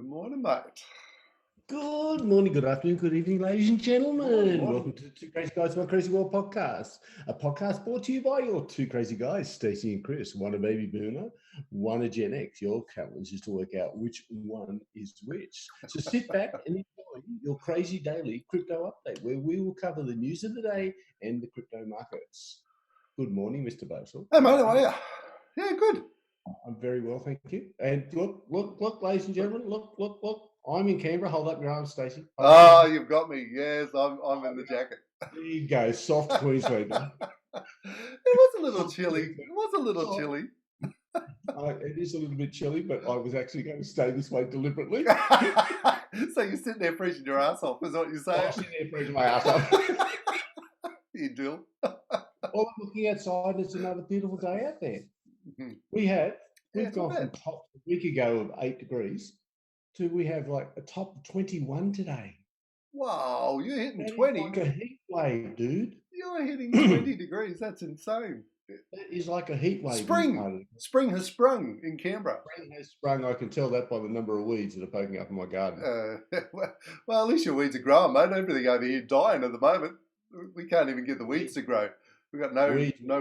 Good morning, mate. Good morning, good afternoon, good evening, ladies and gentlemen. Morning. Welcome to the Two Crazy Guys, One Crazy World podcast, a podcast brought to you by your two crazy guys, Stacey and Chris. One a baby boomer, one a Gen X. Your challenge is to work out which one is which. So sit back and enjoy your crazy daily crypto update, where we will cover the news of the day and the crypto markets. Good morning, Mr. Bosel. Hey, mate, how are you? Yeah, good. I'm very well, thank you. And look, ladies and gentlemen, look. I'm in Canberra. Hold up your arms, Stacey. Oh, you've got me. Yes, I'm in the jacket. There you go, soft Queenslander. It was a little chilly. It was a little chilly. It is a little bit chilly, but I was actually going to stay this way deliberately. So you're sitting there freezing your ass off, is what you're saying? I'm sitting there freezing my ass off. You do. Well, I'm looking outside, and it's another beautiful day out there. Mhm. We've gone from top a week ago of 8 degrees to we have like a top of 21 today. Wow, you're hitting That is 20. like a heat wave, dude. You're hitting 20 degrees. That's insane. That is like a heat wave. Spring has sprung in Canberra. Spring has sprung. I can tell that by the number of weeds that are poking up in my garden. Well, at least your weeds are growing, mate. Everything over here dying at the moment. We can't even get the weeds to grow. We've got no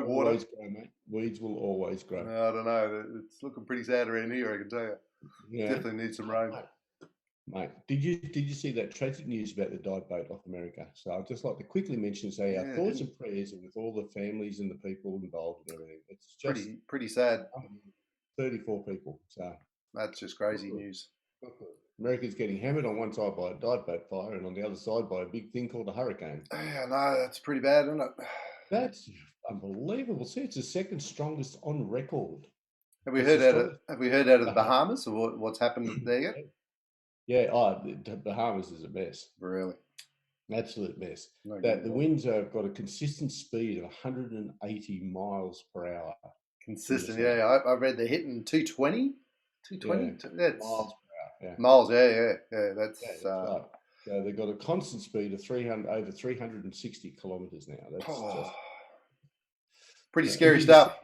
water. Always grow, mate. Weeds will always grow. I don't know. It's looking pretty sad around here, I can tell you. Yeah. Definitely need some rain. Mate, did you see that tragic news about the dive boat off America? So I'd just like to quickly mention and say our thoughts and prayers are with all the families and the people involved and everything. It's just pretty sad. 34 people. So that's just crazy news. America's getting hammered on one side by a dive boat fire and on the other side by a big thing called a hurricane. Yeah, no, that's pretty bad, isn't it? That's unbelievable. See, it's the second strongest on record. Have we heard out of the Bahamas or what's happened there yet? Yeah, the Bahamas is a mess. Really? Absolute mess. The winds have got a consistent speed of 180 miles per hour. Consistent, yeah. I read they're hitting 220? 220? Yeah, miles per hour, yeah. Miles, yeah. That's right. So they've got a constant speed of over 360 kilometres now. That's just pretty scary stuff.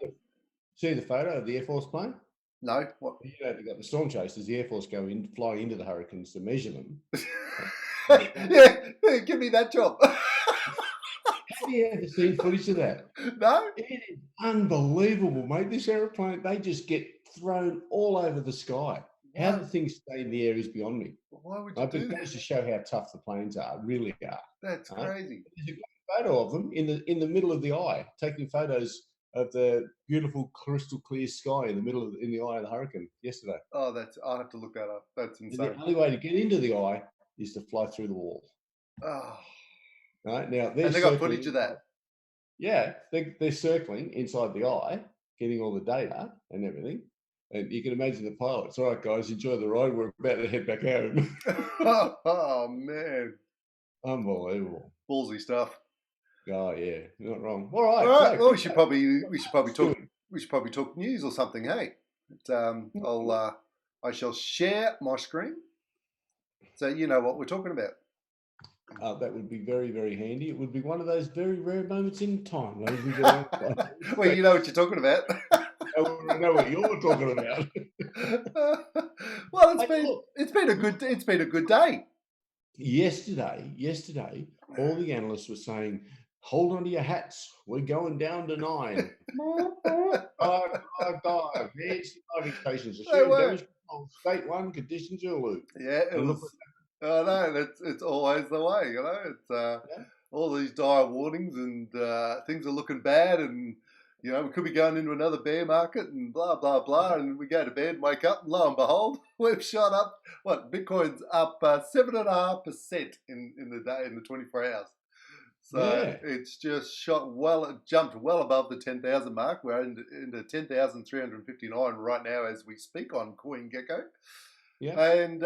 See the photo of the Air Force plane? No. What? They've got the storm chasers. The Air Force fly into the hurricanes to measure them. yeah, give me that job. Have you ever seen footage of that? No. It is unbelievable, mate. This aeroplane, they just get thrown all over the sky. How the things stay in the air is beyond me. Why would you do that? It goes to show how tough the planes are, really are. That's crazy. There's a great photo of them in the middle of the eye, taking photos of the beautiful crystal clear sky in the eye of the hurricane yesterday. Oh, I'll have to look that up. That's insane. And the only way to get into the eye is to fly through the wall. Oh. Right now, and they got footage of that. Yeah, they're circling inside the eye, getting all the data and everything. And you can imagine the pilots. All right, guys, enjoy the ride. We're about to head back home. Oh man, unbelievable, ballsy stuff. Oh yeah, you're not wrong. All right. Well, we should probably talk news or something. Hey, I shall share my screen, so you know what we're talking about. That would be very, very handy. It would be one of those very rare moments in time, ladies and gentlemen. Well, you know what you're talking about. I know what you're talking about. Well, it's been a good day. Yesterday, all the analysts were saying, "Hold on to your hats. We're going down to 9. 5. Here's the driving stations. State 1 conditions Zulu." Yeah, it was. Oh no, it's always the way, you know. It's all these dire warnings and things are looking bad, and you know we could be going into another bear market and blah blah blah. And we go to bed, wake up, and lo and behold, we've shot up. Bitcoin's up 7.5% in the day, in the 24 hours. So it's just jumped well above the 10,000 mark. We're into 10,359 right now as we speak on CoinGecko. Yeah, and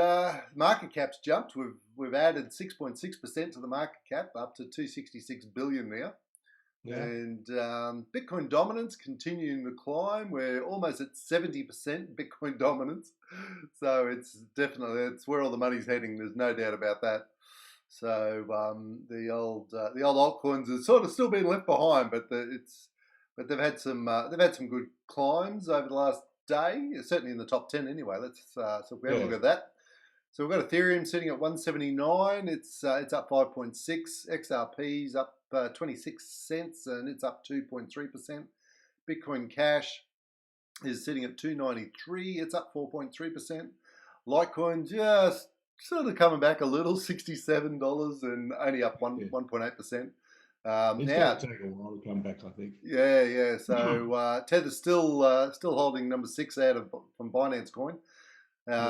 market cap's jumped. We've added 6.6% to the market cap, up to 266 billion now. Yeah. And Bitcoin dominance continuing to climb. We're almost at 70% Bitcoin dominance. So it's where all the money's heading. There's no doubt about that. So the old altcoins are sort of still being left behind, but they've had some good climbs over the last day, certainly in the top 10 anyway. Let's so we have a look at that. So we've got Ethereum sitting at 179. It's up 5.6. XRP's up 26 cents, and it's up 2.3%. Bitcoin Cash is sitting at 293. It's up 4.3%. Litecoin just sort of coming back a little, $67 and only up 1.8%. It's going to take a while to come back, I think. Yeah. So Tether's still holding number 6 from Binance Coin,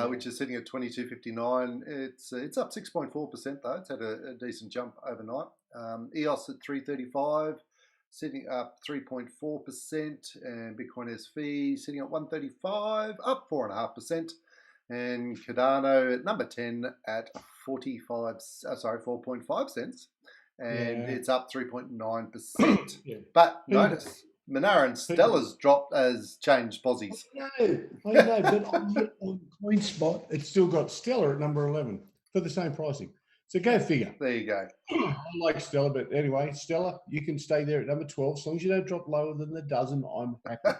which is sitting at 22.59. It's up 6.4% though. It's had a decent jump overnight. EOS at 335, sitting up 3.4%, and Bitcoin SV sitting at 135, up 4.5%. And Cardano at number 10 at 4.5 cents, and it's up 3.9%. But notice Monero and Stella's dropped as changed posies. I know, but on CoinSpot, it's still got Stella at number 11 for the same pricing. So go figure. There you go. I like Stella, but anyway, Stella, you can stay there at number 12 as long as you don't drop lower than a dozen. I'm happy.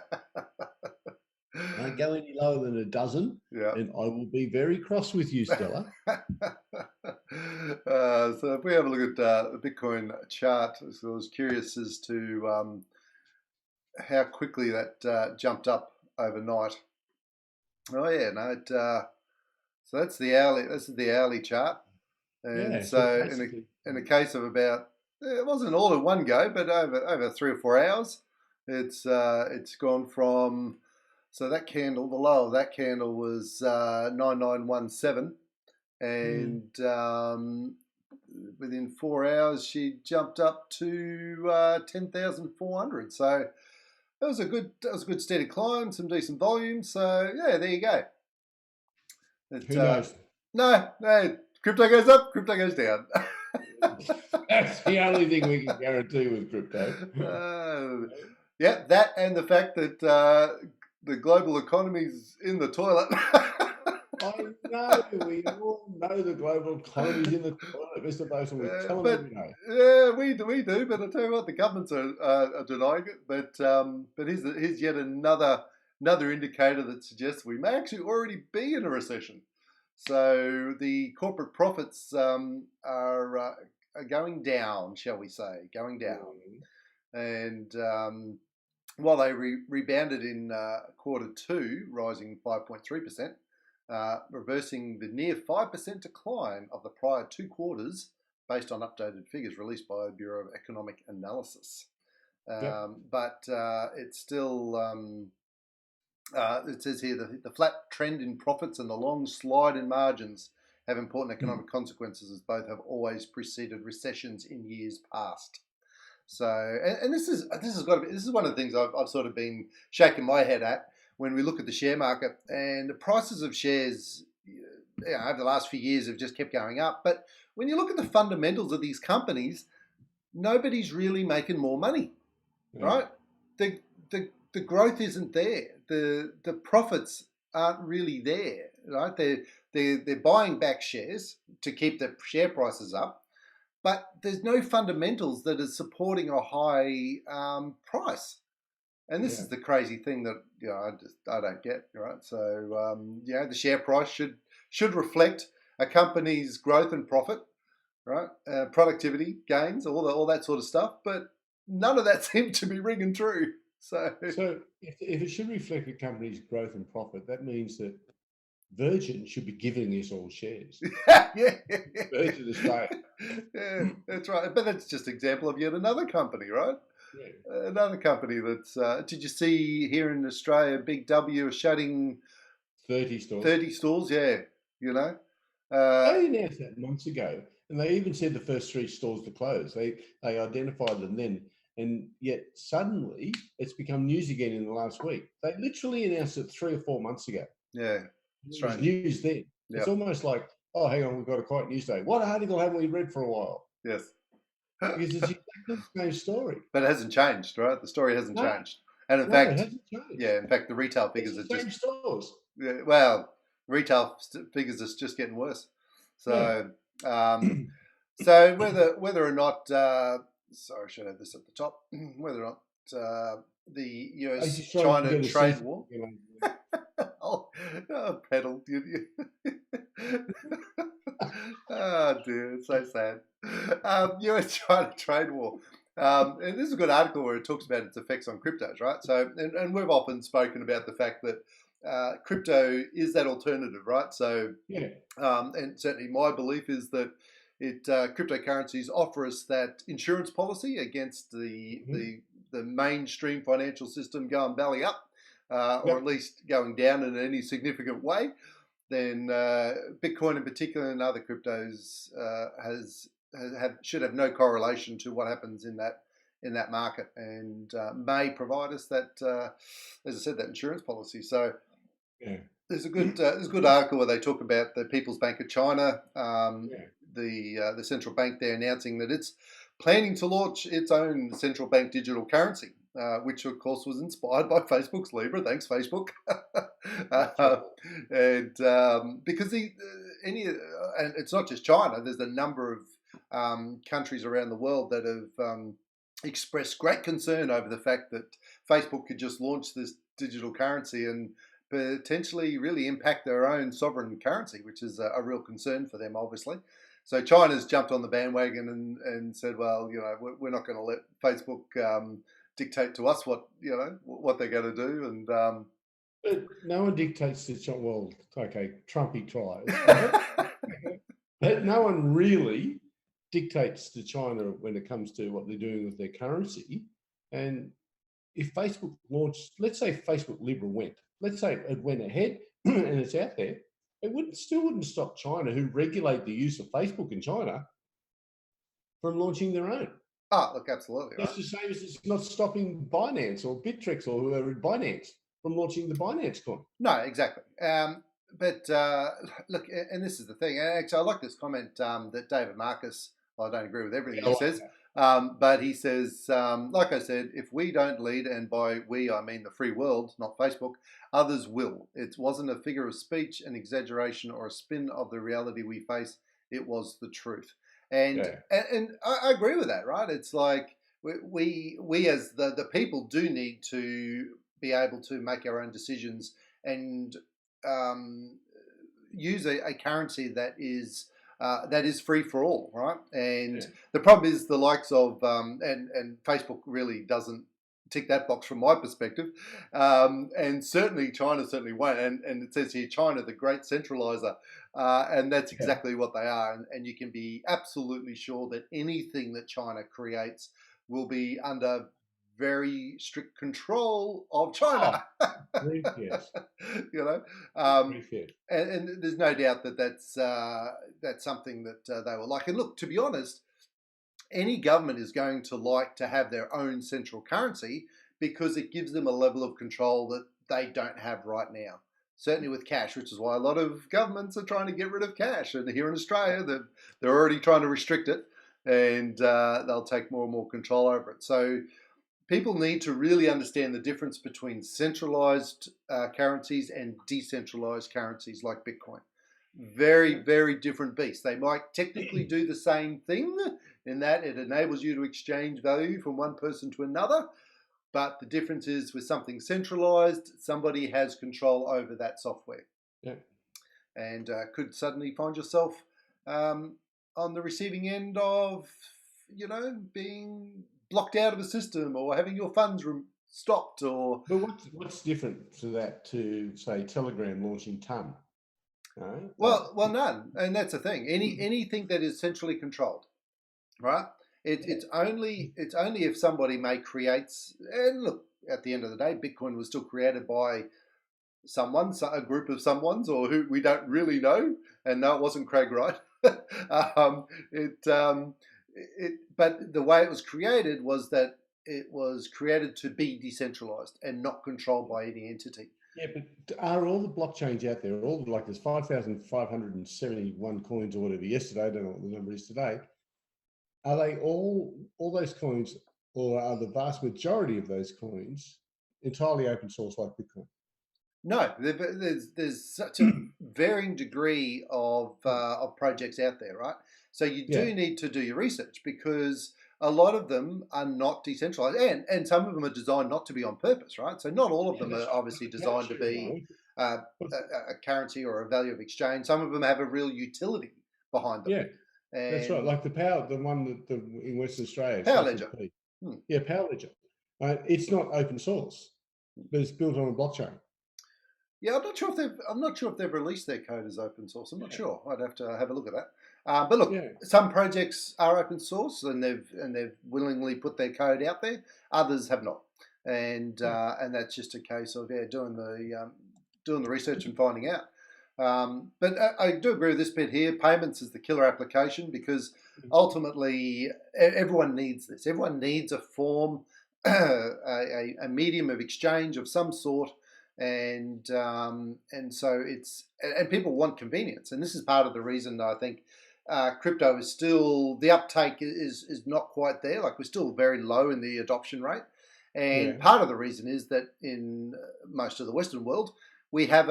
Don't go any lower than a dozen, and I will be very cross with you, Stella. So if we have a look at the Bitcoin chart, so I was curious as to how quickly that jumped up overnight. Oh yeah, no. So that's the hourly. This is the hourly chart, and so in a case of about, it wasn't all in one go, but over 3 or 4 hours, it's gone from. So that candle, the low of that candle was 9917, and within 4 hours she jumped up to 10,400. So that was a good steady climb, some decent volume. So yeah, there you go. Who knows? No, crypto goes up, crypto goes down. That's the only thing we can guarantee with crypto. Yeah, that and the fact that. The global economy's in the toilet. I know. We all know the global economy's in the toilet, Mr. Boson. We tell them every day. Yeah, we do. But I tell you what, the governments are denying it. But here's yet another indicator that suggests we may actually already be in a recession. So the corporate profits are going down, shall we say, and. While they rebounded in Q2, rising 5.3%, reversing the near 5% decline of the prior 2 quarters based on updated figures released by the Bureau of Economic Analysis. But it's still, it says here, the flat trend in profits and the long slide in margins have important economic consequences, as both have always preceded recessions in years past. So, and this is one of the things I've sort of been shaking my head at when we look at the share market, and the prices of shares over the last few years have just kept going up. But when you look at the fundamentals of these companies, nobody's really making more money, right? The growth isn't there. The profits aren't really there, right? They're buying back shares to keep the share prices up. But there's no fundamentals that are supporting a high price, and this is the crazy thing that I don't get, right? So the share price should reflect a company's growth and profit, right? Productivity gains, all that sort of stuff. But none of that seems to be ringing true. So if it should reflect a company's growth and profit, that means that Virgin should be giving us all shares. Yeah. Virgin Australia. Yeah, that's right. But that's just an example of yet another company, right? Yeah. Another company that's. Did you see here in Australia, Big W are shutting 30 stores? 30 stores, yeah. They announced that months ago, and they even said the first 3 stores to close. They identified them then, and yet suddenly it's become news again in the last week. They literally announced it 3 or 4 months ago. Yeah. It was news then. It's almost like, oh, hang on, we've got a quiet news day. What article haven't we read for a while? Yes. Because it's exactly the same story. But it hasn't changed, right? The story hasn't changed. And in fact, the retail figures are same stores. Yeah, well, retail figures are just getting worse. So, so whether or not, sorry, I should have this at the top. Whether or not the I just trying to US-China get a trade sense. war. You know, Oh, pedal, did you? Oh dear, it's so sad. US-China trade war. And this is a good article where it talks about its effects on cryptos, right? So, and we've often spoken about the fact that crypto is that alternative, right? So, yeah, and certainly my belief is that cryptocurrencies offer us that insurance policy against the mainstream financial system going belly up, or at yep, least going down in any significant way. Then Bitcoin in particular and other cryptos should have no correlation to what happens in that market, and may provide us that, as I said, that insurance policy. So yeah, there's a good article where they talk about the People's Bank of China, yeah. the central bank there announcing that it's planning to launch its own central bank digital currency, which of course was inspired by Facebook's Libra. Thanks, Facebook. That's right. And because and it's not just China. There's a number of countries around the world that have expressed great concern over the fact that Facebook could just launch this digital currency and potentially really impact their own sovereign currency, which is a real concern for them, obviously. So China's jumped on the bandwagon and said, well, we're not going to let Facebook dictate to us what they're going to do. And But no one dictates to China. Well, okay, Trumpy tries, right? But no one really dictates to China when it comes to what they're doing with their currency. And if Facebook launched, let's say Facebook Libra went, let's say it went ahead and it's out there, it still wouldn't stop China, who regulate the use of Facebook in China, from launching their own. look, absolutely, That's right. the same as it's not stopping Binance or Bittrex or whoever at Binance from launching the Binance coin. No, exactly. But look, and this is the thing. Actually, I like this comment that David Marcus. Well, I don't agree with everything he says, but he says, like I said, if we don't lead, and by we I mean the free world, not Facebook, others will. It wasn't a figure of speech, an exaggeration, or a spin of the reality we face. It was the truth. And Yeah. and I agree with that, right? It's like we as the people do need to be able to make our own decisions and use a currency that is free for all, right? And Yeah. the problem is the likes of and Facebook really doesn't tick that box from my perspective, and certainly China certainly won't. And it says here, China, the great centralizer, and that's Yeah. exactly what they are. And you can be absolutely sure that anything that China creates will be under very strict control of China. Oh, yes. you know, um, Yes. and there's no doubt that that's something that they will like. And look, to be honest, any government is going to like to have their own central currency because it gives them a level of control that they don't have right now. Certainly with cash, which is why a lot of governments are trying to get rid of cash. And here in Australia, they're already trying to restrict it, and they'll take more and more control over it. So people need to really understand the difference between centralized currencies and decentralized currencies like Bitcoin. Very, very different beasts. They might technically do the same thing in that it enables you to exchange value from one person to another. But the difference is with something centralized, somebody has control over that software. Yeah. And could suddenly find yourself on the receiving end of, being blocked out of a system or having your funds stopped or... But what's different to that to, say, Telegram launching TUM? Well, none. And that's the thing. Anything that is centrally controlled, right? It's only if somebody creates, and look, at the end of the day, Bitcoin was still created by someone, a group of someones, or who we don't really know, and no, it wasn't Craig Wright. But the way it was created was that it was created to be decentralized and not controlled by any entity. Yeah, but are all the blockchains out there, there's 5,571 coins or whatever yesterday, I don't know what the number is today. Are they all those coins, or are the vast majority of those coins entirely open source like Bitcoin? No, there's such a varying degree of projects out there, right? So you do need to do your research, because a lot of them are not decentralized, and some of them are designed not to be on purpose, right? So not all of them are obviously designed to be a currency or a value of exchange. Some of them have a real utility behind them. Yeah, that's right. And Like the one that in Western Australia, Power starts with Ledger. P. Yeah, Power Ledger. It's not open source, but it's built on a blockchain. Yeah, I'm not sure if they've released their code as open source. I'm not sure. I'd have to have a look at that. But look, some projects are open source and they've willingly put their code out there. Others have not, and that's just a case of doing the research and finding out. But I do agree with this bit here. Payments is the killer application because ultimately everyone needs this. Everyone needs a form, a medium of exchange of some sort. And so people want convenience, and this is part of the reason I think crypto is still, the uptake is not quite there. Like, we're still very low in the adoption rate, and part of the reason is that in most of the Western world we have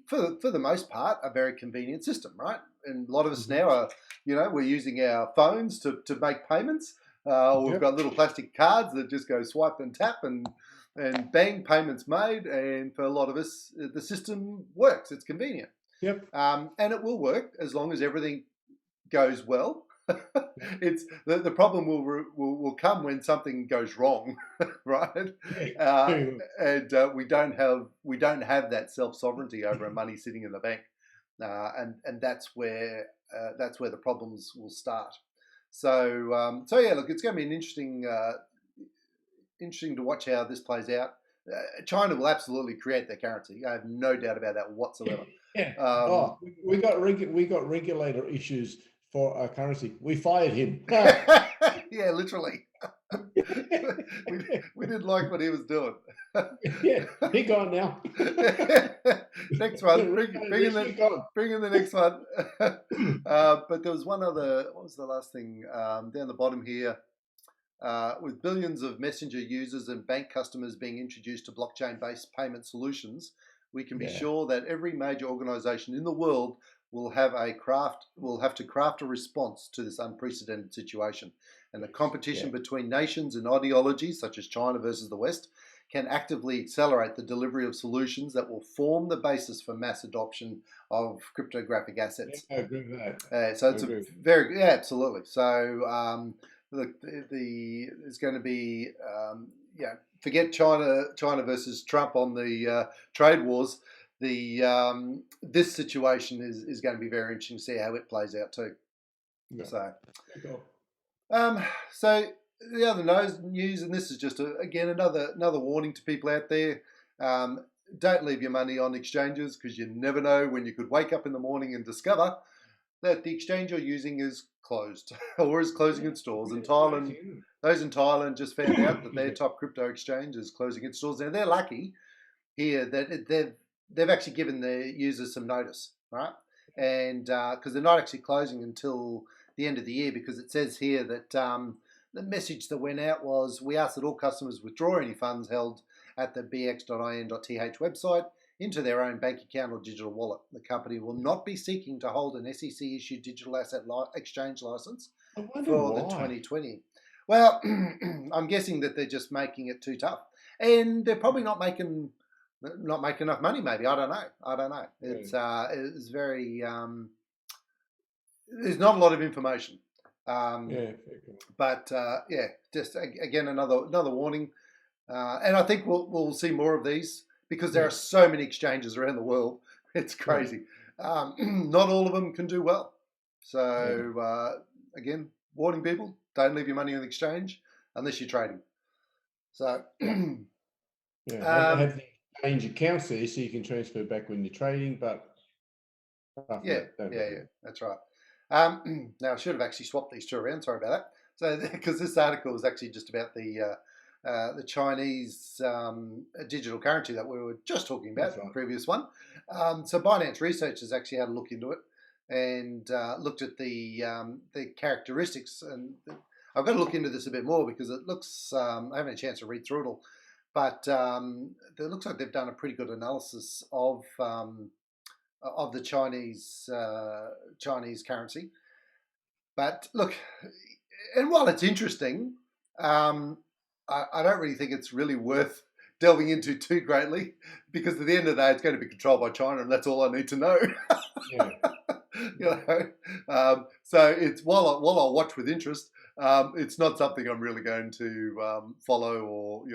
for the most part a very convenient system, right? And a lot of us now are, we're using our phones to make payments. We've got little plastic cards that just go swipe and tap and bang, payments made. And for a lot of us, the system works. It's convenient. Yep. And it will work as long as everything goes well. It's the problem will come when something goes wrong, right? And we don't have that self sovereignty over our money sitting in the bank, and that's where the problems will start. So yeah, look, it's going to be an interesting to watch how this plays out. China will absolutely create their currency. I have no doubt about that whatsoever. Yeah. We got regulator issues for our currency. We fired him. Yeah, literally. we didn't like what he was doing. Yeah, he gone now. Next one. Bring in the next one. But there was one other. What was the last thing? Down the bottom here. With billions of messenger users and bank customers being introduced to blockchain-based payment solutions, we can be sure that every major organization in the world will have to craft a response to this unprecedented situation. And the competition between nations and ideologies, such as China versus the West, can actively accelerate the delivery of solutions that will form the basis for mass adoption of cryptographic assets. Yeah, I agree with that. So it's absolutely. So look, there's going to be forget China versus Trump on the trade wars. This situation is going to be very interesting to see how it plays out too. Yeah. So the other news, and this is just again another warning to people out there: don't leave your money on exchanges, because you never know when you could wake up in the morning and discover that the exchange you're using is closed or is closing its doors. In Thailand, those in Thailand just found out that their top crypto exchange is closing its doors. Now, they're lucky here that they've actually given their users some notice, right? And because they're not actually closing until the end of the year, because it says here that the message that went out was, we ask that all customers withdraw any funds held at the bx.in.th website into their own bank account or digital wallet. The company will not be seeking to hold an SEC-issued digital asset exchange license for the 2020. Well, I'm guessing that they're just making it too tough, and they're probably not making enough money. Maybe, I don't know. It's very there's not a lot of information. But just again another warning, and I think we'll see more of these, because there are so many exchanges around the world. It's crazy. Not all of them can do well. So again, warning people: don't leave your money on the exchange unless you're trading. So have the exchange accounts there so you can transfer back when you're trading. But that's right. Now I should have actually swapped these two around. Sorry about that. So because this article was actually just about the Chinese digital currency that we were just talking about in the previous one. So Binance Research has actually had a look into it and looked at the characteristics. And I've got to look into this a bit more, because it looks, I haven't had a chance to read through it all, but it looks like they've done a pretty good analysis of the Chinese currency. But look, and while it's interesting, I don't really think it's really worth delving into too greatly, because at the end of the day, it's going to be controlled by China, and that's all I need to know. Yeah. So it's while I'll watch with interest, it's not something I'm really going to follow, or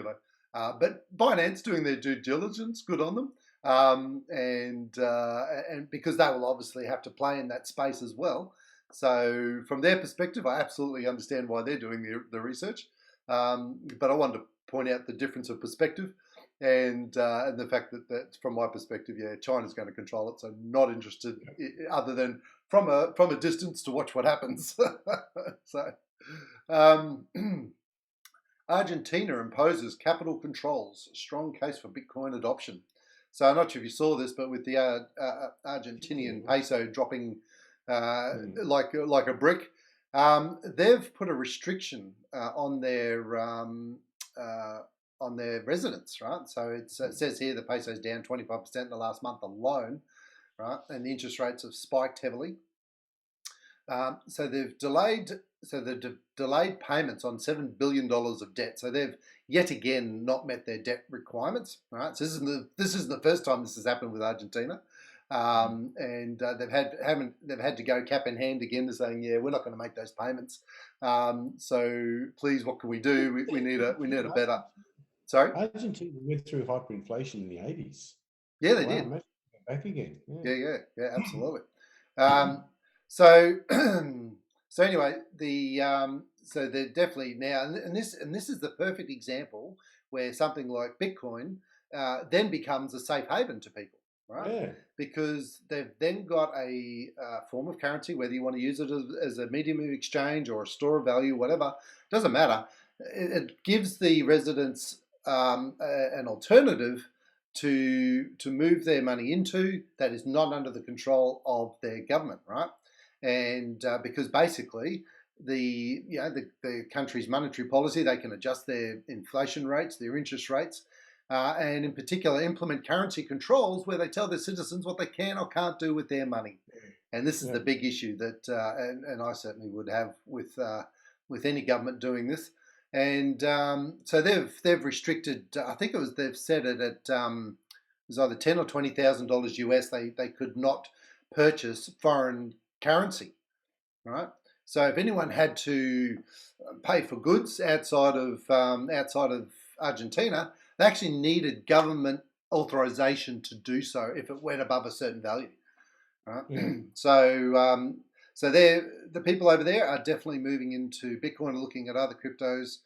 but Binance doing their due diligence, good on them, and because they will obviously have to play in that space as well. So from their perspective, I absolutely understand why they're doing the research, but I wanted to point out the difference of perspective. And the fact that from my perspective, yeah, China's going to control it. So not interested, other than from a distance to watch what happens. So Argentina imposes capital controls. Strong case for Bitcoin adoption. So I'm not sure if you saw this, but with the Argentinian peso dropping like a brick, they've put a restriction on their residents, right? So it says here the peso's down 25% in the last month alone, right? And the interest rates have spiked heavily. So they've delayed payments on $7 billion of debt. So they've yet again not met their debt requirements, right? So this isn't the first time this has happened with Argentina. And they've had to go cap in hand again to saying, yeah, we're not going to make those payments. So please, what can we do? We need a better. Sorry? Argentina went through hyperinflation in the 80s. Yeah, they did. Back again. Yeah, absolutely. So anyway, so they're definitely now, and this is the perfect example where something like Bitcoin then becomes a safe haven to people, right? Yeah. Because they've then got a form of currency, whether you want to use it as a medium of exchange or a store of value, whatever, doesn't matter. It gives the residents an alternative to move their money into that is not under the control of their government, right? And because basically the country's monetary policy, they can adjust their inflation rates, their interest rates, and in particular implement currency controls where they tell their citizens what they can or can't do with their money. And this is the big issue that, and I certainly would have with any government doing this. And so they've restricted. I think they've set it at it was either $10,000 or $20,000 US. They could not purchase foreign currency, right? So if anyone had to pay for goods outside of Argentina, they actually needed government authorization to do so if it went above a certain value, right? So the people over there are definitely moving into Bitcoin and looking at other cryptos,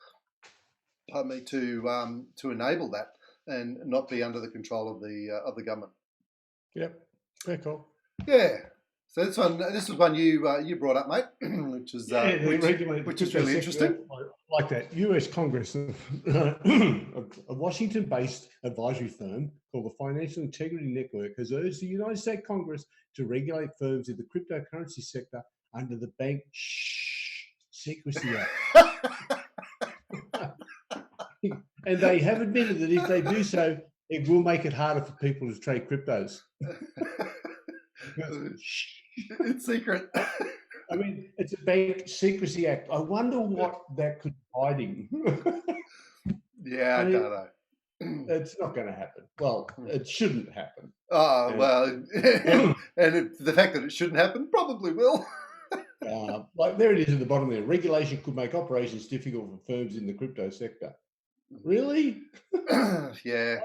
to enable that and not be under the control of the government. Yep. Very cool. Yeah. So this is one you brought up, mate, which is really interesting. I like that. U.S. Congress, a Washington-based advisory firm called the Financial Integrity Network, has urged the United States Congress to regulate firms in the cryptocurrency sector under the Bank Secrecy Act. And they have admitted that if they do so, it will make it harder for people to trade cryptos. It's secret. I mean, it's a Bank Secrecy Act. I wonder what that could be hiding. Yeah, I don't know. It's not going to happen. Well, it shouldn't happen. Oh, well, and the fact that it shouldn't happen probably will. Like there it is at the bottom there. Regulation could make operations difficult for firms in the crypto sector. Really? Yeah.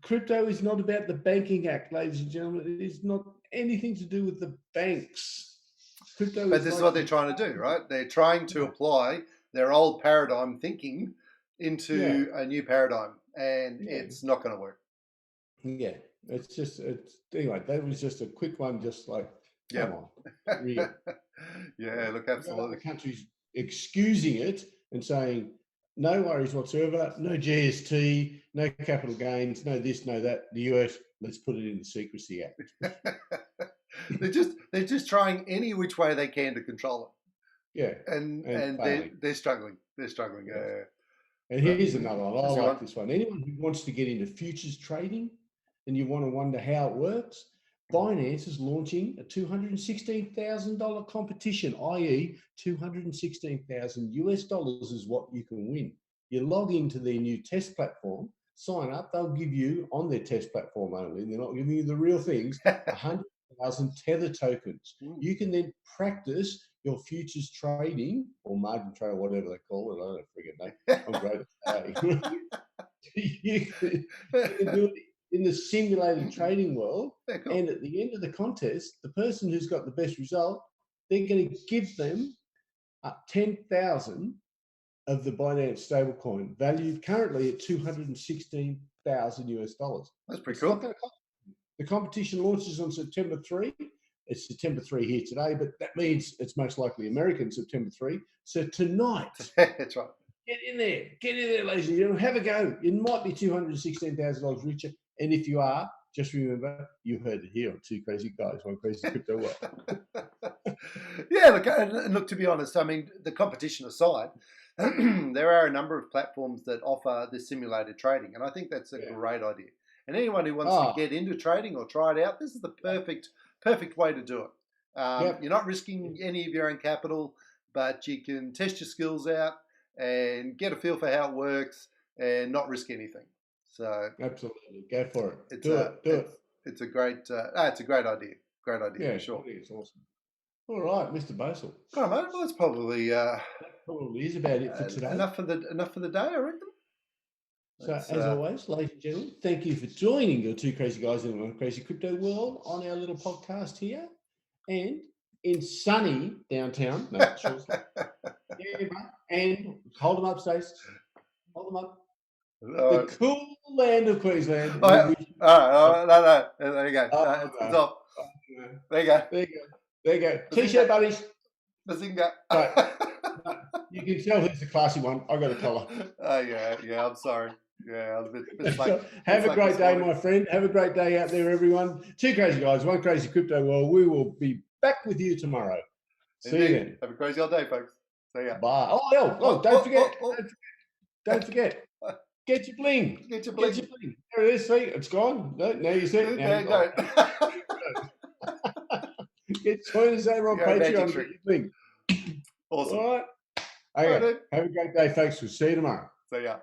Crypto is not about the Banking Act, ladies and gentlemen. It is not anything to do with the banks. Crypto but this is what they're trying to do, right? They're trying to apply their old paradigm thinking into a new paradigm, and it's not going to work. Yeah, anyway, that was just a quick one, just like, come on. Really. Yeah, look, absolutely. The country's excusing it and saying, no worries whatsoever, no GST, no capital gains, no this, no that. The US, let's put it in the Secrecy Act. they're just trying any which way they can to control it. Yeah, and they're struggling. They're struggling. Yeah. And here's another one. I like this one. Anyone who wants to get into futures trading and you want to wonder how it works, Binance is launching a $216,000 competition, i.e. $216,000 is what you can win. You log into their new test platform, sign up, they'll give you, on their test platform only, they're not giving you the real things, 100,000 Tether tokens. You can then practice your futures trading or margin trade, or whatever they call it. I don't forget that. I'm great at that. You can do it in the simulated trading world. Cool. And at the end of the contest, the person who's got the best result, they're going to give them 10,000 of the Binance stablecoin, valued currently at $216,000. That's pretty cool. The competition launches on September 3. It's September 3 here today, but that means it's most likely American September 3. So tonight, that's right. Get in there, ladies and gentlemen. Have a go. It might be $216,000 richer, and if you are, just remember you heard it here on Two Crazy Guys, One Crazy Crypto World. Yeah, look. To be honest, I mean, the competition aside, there are a number of platforms that offer this simulated trading, and I think that's a great idea. And anyone who wants to get into trading or try it out, this is the perfect way to do it. You're not risking any of your own capital, but you can test your skills out and get a feel for how it works and not risk anything. So absolutely, go for it. Do it. It's a great idea. Great idea, for sure. It's awesome. All right, Mr. Basel. All right, mate. Well, that's probably is about it for today. Enough for the day, I reckon. So, as always, ladies and gentlemen, thank you for joining your Two Crazy Guys in One Crazy Crypto World on our little podcast here, and in sunny downtown. No, and hold them up, Stace. Hold them up. The cool land of Queensland. No. There you go. It's off. There you go. There you go. T-shirt buddies. Bazinga. You can tell who's the classy one. I got a collar. Oh yeah. I'm sorry. Yeah, I was a bit so, have a great day, my friend. Have a great day out there, everyone. Two Crazy Guys, One Crazy Crypto World. We will be back with you tomorrow. See you then. Have a crazy old day, folks. See ya. Bye. Don't forget. Don't forget. Get your bling. Get your bling. There it is. See, it's gone. No, now you see it. Now you go. Join us over on Patreon. Get your bling. Awesome. All right. Okay. Have a great day, folks. We'll see you tomorrow. See ya.